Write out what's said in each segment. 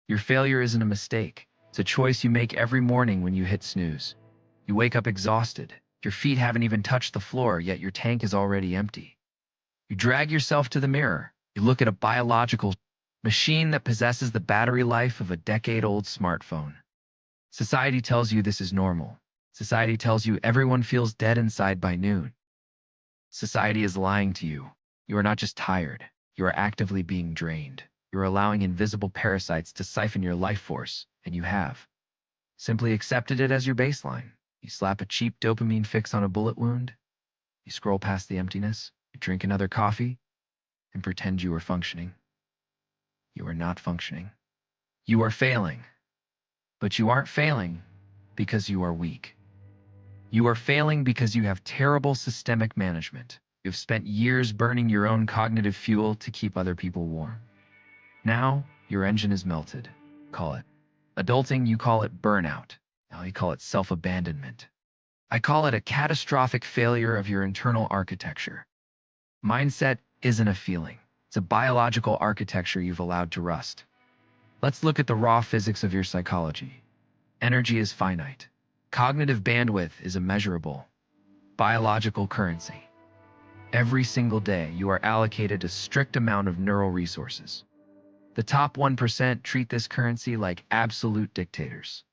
Your failure isn't a mistake. It's a choice you make every morning when you hit snooze. You wake up exhausted. Your feet haven't even touched the floor, yet your tank is already empty. You drag yourself to the mirror. You look at a biological machine that possesses the battery life of a decade-old smartphone. Society tells you this is normal. Society tells you everyone feels dead inside by noon. Society is lying to you. You are not just tired. You are actively being drained. You are allowing invisible parasites to siphon your life force, and you have simply accepted it as your baseline. You slap a cheap dopamine fix on a bullet wound. You scroll past the emptiness. You drink another coffee and pretend you are functioning. You are not functioning. You are failing. But you aren't failing because you are weak. You are failing because you have terrible systemic management. You've spent years burning your own cognitive fuel to keep other people warm. Now, your engine is melted. Call it adulting, you call it burnout. Now you call it self-abandonment. I call it a catastrophic failure of your internal architecture. Mindset isn't a feeling. It's a biological architecture you've allowed to rust. Let's look at the raw physics of your psychology. Energy is finite. Cognitive bandwidth is immeasurable. Biological currency. Every single day, you are allocated a strict amount of neural resources. The top 1% treat this currency like absolute dictators.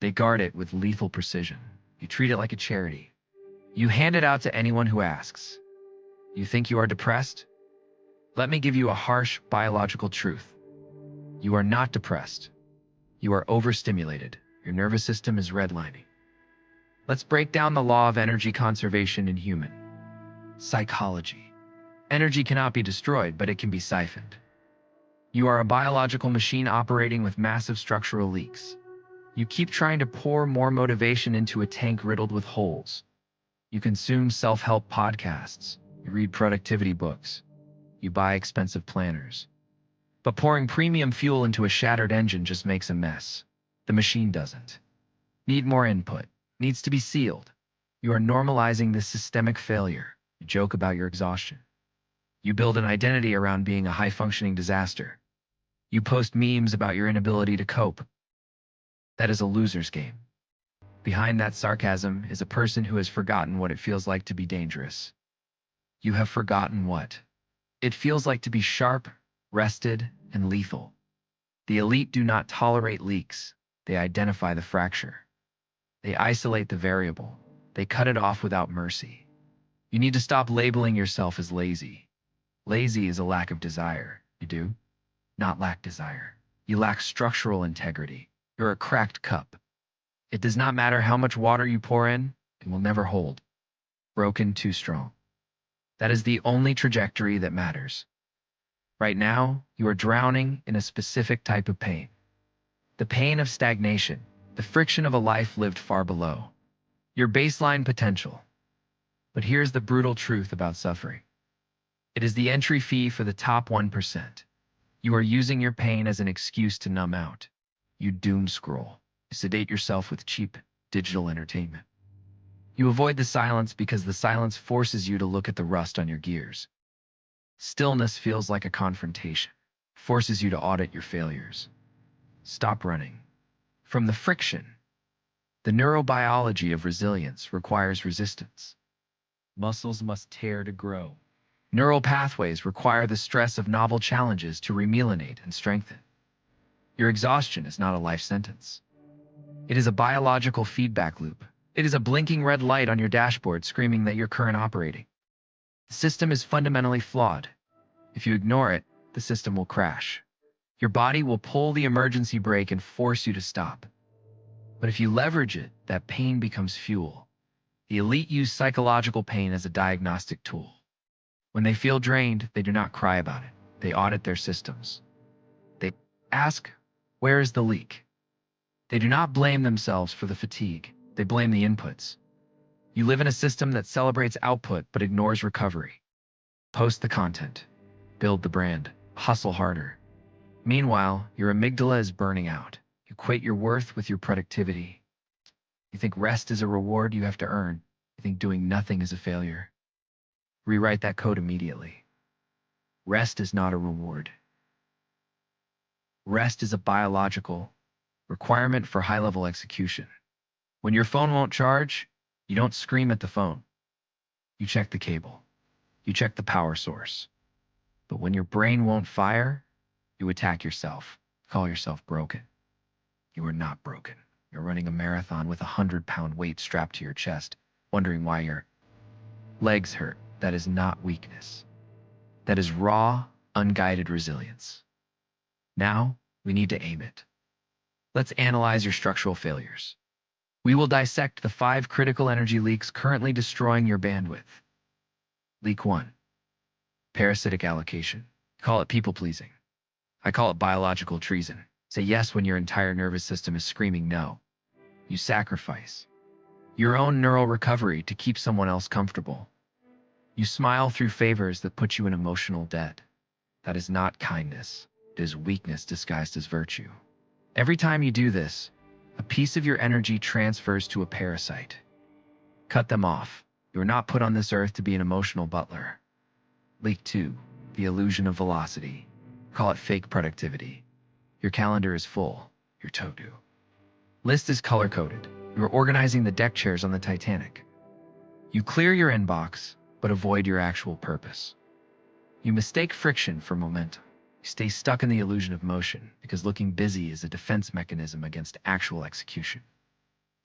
They guard it with lethal precision. You treat it like a charity. You hand it out to anyone who asks. You think you are depressed? Let me give you a harsh biological truth. You are not depressed. You are overstimulated. Your nervous system is redlining. Let's break down the law of energy conservation in human psychology. Energy cannot be destroyed, but it can be siphoned. You are a biological machine operating with massive structural leaks. You keep trying to pour more motivation into a tank riddled with holes. You consume self-help podcasts. You read productivity books. You buy expensive planners. But pouring premium fuel into a shattered engine just makes a mess. The machine doesn't need more input. Needs to be sealed. You are normalizing this systemic failure. You joke about your exhaustion. You build an identity around being a high-functioning disaster. You post memes about your inability to cope. That is a loser's game. Behind that sarcasm is a person who has forgotten what it feels like to be dangerous. You have forgotten what it feels like to be sharp, rested, and lethal. The elite do not tolerate leaks. They identify the fracture. They isolate the variable. They cut it off without mercy. You need to stop labeling yourself as lazy. Lazy is a lack of desire. You do not lack desire. You lack structural integrity. You're a cracked cup. It does not matter how much water you pour in, it will never hold. Broken, too strong. That is the only trajectory that matters. Right now, you are drowning in a specific type of pain. The pain of stagnation, the friction of a life lived far below your baseline potential. But here's the brutal truth about suffering. It is the entry fee for the top 1%. You are using your pain as an excuse to numb out. You doom scroll. You sedate yourself with cheap digital entertainment. You avoid the silence because the silence forces you to look at the rust on your gears. Stillness feels like a confrontation, forces you to audit your failures. Stop running from the friction. The neurobiology of resilience requires resistance. Muscles must tear to grow. Neural pathways require the stress of novel challenges to remyelinate and strengthen. Your exhaustion is not a life sentence. It is a biological feedback loop. It is a blinking red light on your dashboard screaming that you're current operating. The system is fundamentally flawed. If you ignore it, the system will crash. Your body will pull the emergency brake and force you to stop. But if you leverage it, that pain becomes fuel. The elite use psychological pain as a diagnostic tool. When they feel drained, they do not cry about it. They audit their systems. They ask, where is the leak? They do not blame themselves for the fatigue. They blame the inputs. You live in a system that celebrates output but ignores recovery. Post the content. Build the brand. Hustle harder. Meanwhile, your amygdala is burning out. You equate your worth with your productivity. You think rest is a reward you have to earn. You think doing nothing is a failure. Rewrite that code immediately. Rest is not a reward. Rest is a biological requirement for high-level execution. When your phone won't charge, you don't scream at the phone. You check the cable. You check the power source. But when your brain won't fire, you attack yourself. Call yourself broken. You are not broken. You're running a marathon with a 100-pound weight strapped to your chest, wondering why your legs hurt. That is not weakness. That is raw, unguided resilience. Now, we need to aim it. Let's analyze your structural failures. We will dissect the 5 critical energy leaks currently destroying your bandwidth. Leak 1. Parasitic allocation. Call it people-pleasing. I call it biological treason. Say yes when your entire nervous system is screaming no. You sacrifice your own neural recovery to keep someone else comfortable. You smile through favors that put you in emotional debt. That is not kindness. It is weakness disguised as virtue. Every time you do this, a piece of your energy transfers to a parasite. Cut them off. You are not put on this earth to be an emotional butler. Leak 2. The illusion of velocity. Call it fake productivity. Your calendar is full. Your to-do list is color-coded. You are organizing the deck chairs on the Titanic. You clear your inbox, but avoid your actual purpose. You mistake friction for momentum. You stay stuck in the illusion of motion because looking busy is a defense mechanism against actual execution.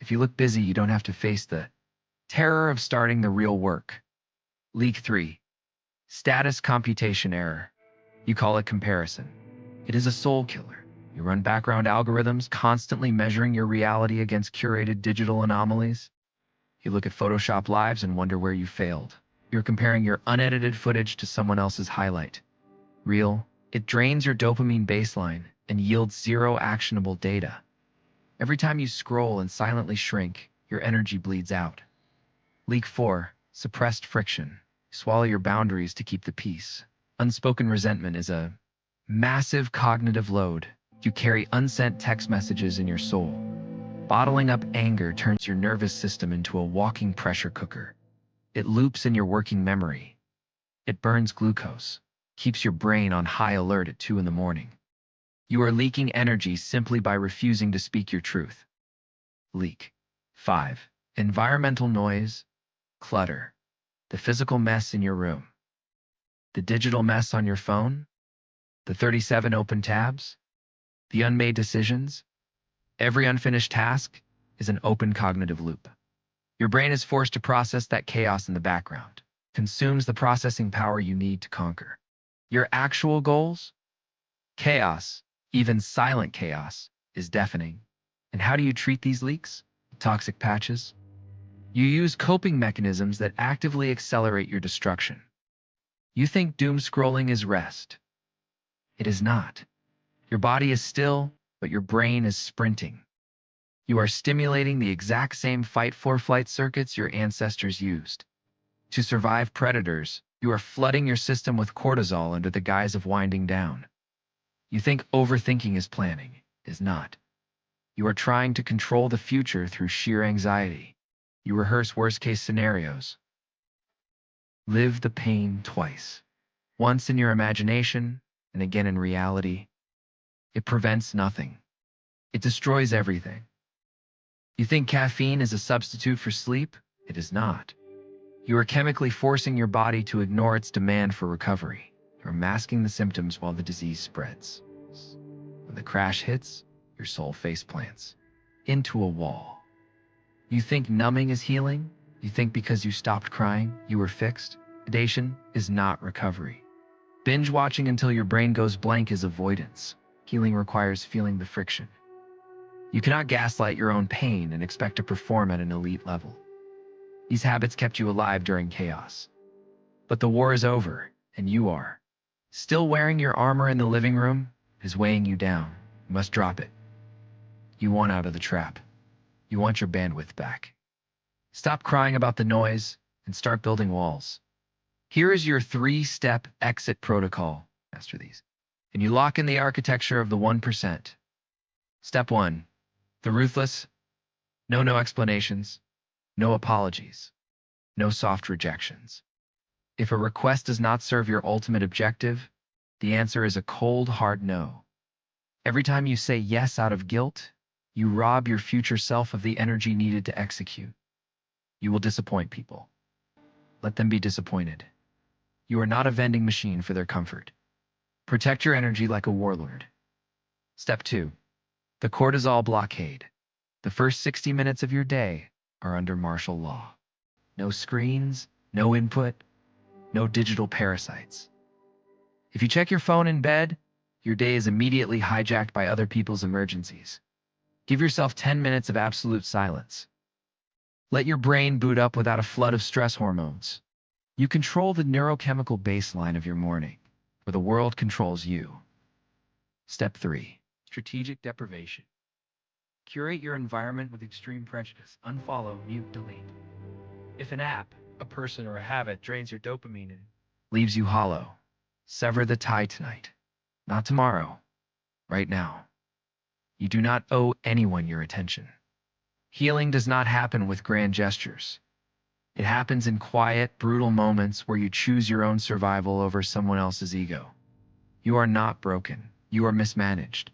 If you look busy, you don't have to face the terror of starting the real work. Leak 3. Status computation error. You call it comparison. It is a soul killer. You run background algorithms constantly measuring your reality against curated digital anomalies. You look at Photoshop lives and wonder where you failed. You're comparing your unedited footage to someone else's highlight reel. It drains your dopamine baseline and yields zero actionable data. Every time you scroll and silently shrink, your energy bleeds out. Leak 4. Suppressed friction. Swallow your boundaries to keep the peace. Unspoken resentment is a massive cognitive load. You carry unsent text messages in your soul. Bottling up anger turns your nervous system into a walking pressure cooker. It loops in your working memory. It burns glucose, keeps your brain on high alert at 2 in the morning. You are leaking energy simply by refusing to speak your truth. Leak 5. Environmental noise, clutter. The physical mess in your room. The digital mess on your phone. The 37 open tabs. The unmade decisions. Every unfinished task is an open cognitive loop. Your brain is forced to process that chaos in the background, consumes the processing power you need to conquer your actual goals. Chaos, even silent chaos, is deafening. And how do you treat these leaks? Toxic patches? You use coping mechanisms that actively accelerate your destruction. You think doom scrolling is rest. It is not. Your body is still, but your brain is sprinting. You are stimulating the exact same fight-for-flight circuits your ancestors used. To survive predators, you are flooding your system with cortisol under the guise of winding down. You think overthinking is planning. It is not. You are trying to control the future through sheer anxiety. You rehearse worst-case scenarios. Live the pain twice. Once in your imagination, and again in reality. It prevents nothing. It destroys everything. You think caffeine is a substitute for sleep? It is not. You are chemically forcing your body to ignore its demand for recovery. You are masking the symptoms while the disease spreads. When the crash hits, your soul faceplants into a wall. You think numbing is healing? You think because you stopped crying, you were fixed? Sedation is not recovery. Binge watching until your brain goes blank is avoidance. Healing requires feeling the friction. You cannot gaslight your own pain and expect to perform at an elite level. These habits kept you alive during chaos. But the war is over, and you are still wearing your armor in the living room. It is weighing you down. You must drop it. You want out of the trap. You want your bandwidth back. Stop crying about the noise and start building walls. Here is your 3-step exit protocol. Master these. And you lock in the architecture of the 1%. Step 1. The ruthless. No explanations. No apologies. No soft rejections. If a request does not serve your ultimate objective, the answer is a cold, hard no. Every time you say yes out of guilt, you rob your future self of the energy needed to execute. You will disappoint people. Let them be disappointed. You are not a vending machine for their comfort. Protect your energy like a warlord. Step 2. The cortisol blockade. The first 60 minutes of your day are under martial law. No screens, no input, no digital parasites. If you check your phone in bed, your day is immediately hijacked by other people's emergencies. Give yourself 10 minutes of absolute silence. Let your brain boot up without a flood of stress hormones. You control the neurochemical baseline of your morning, where the world controls you. Step 3. Strategic deprivation. Curate your environment with extreme prejudice. Unfollow, mute, delete. If an app, a person, or a habit drains your dopamine and leaves you hollow, sever the tie tonight. Not tomorrow. Right now. You do not owe anyone your attention. Healing does not happen with grand gestures. It happens in quiet, brutal moments where you choose your own survival over someone else's ego. You are not broken. You are mismanaged.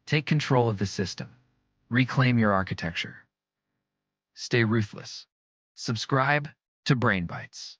Take control of the system. Reclaim your architecture. Stay ruthless. Subscribe to Brain Bites.